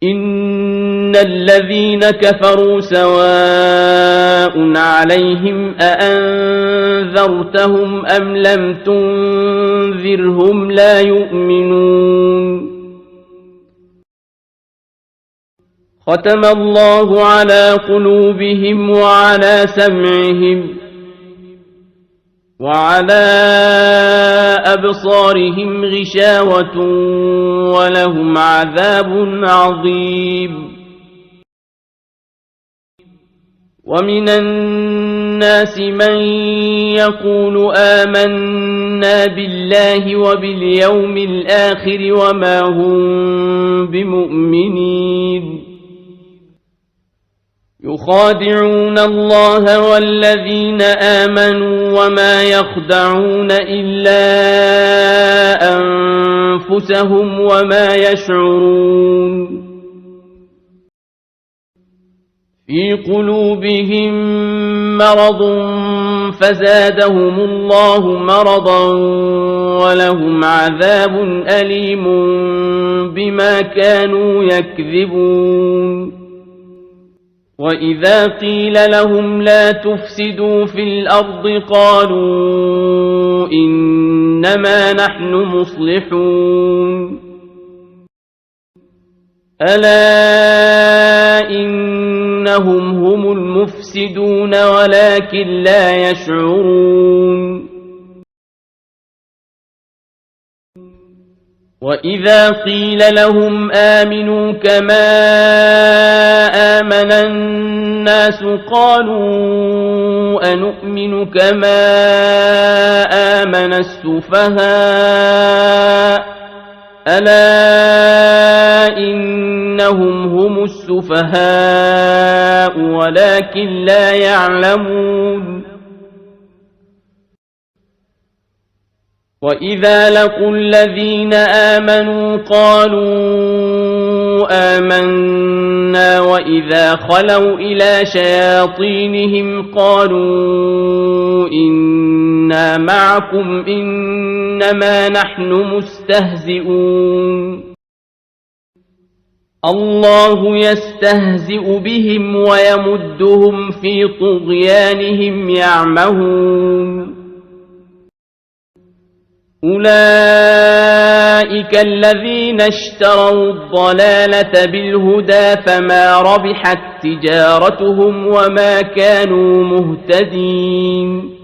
إن الذين كفروا سواء عليهم أأنذرتهم أم لم تنذرهم لا يؤمنون ختم الله على قلوبهم وعلى سمعهم وعلى أبصارهم غشاوة ولهم عذاب عظيم ومن الناس من يقول آمنا بالله وباليوم الآخر وما هم بمؤمنين يخادعون الله والذين آمنوا وما يخدعون إلا أنفسهم وما يشعرون في قلوبهم مرض فزادهم الله مرضا ولهم عذاب أليم بما كانوا يكذبون وإذا قيل لهم لا تفسدوا في الأرض قالوا إنما نحن مصلحون ألا إنهم هم المفسدون ولكن لا يشعرون وإذا قيل لهم آمنوا كما آمن الناس قالوا أنؤمن كما آمن السفهاء ألا إنهم هم السفهاء ولكن لا يعلمون وإذا لقوا الذين آمنوا قالوا آمنا وإذا خلوا إلى شياطينهم قالوا إنا معكم إنما نحن مستهزئون الله يستهزئ بهم ويمدهم في طغيانهم يعمهون أولئك الذين اشتروا الضلالة بالهدى فما ربحت تجارتهم وما كانوا مهتدين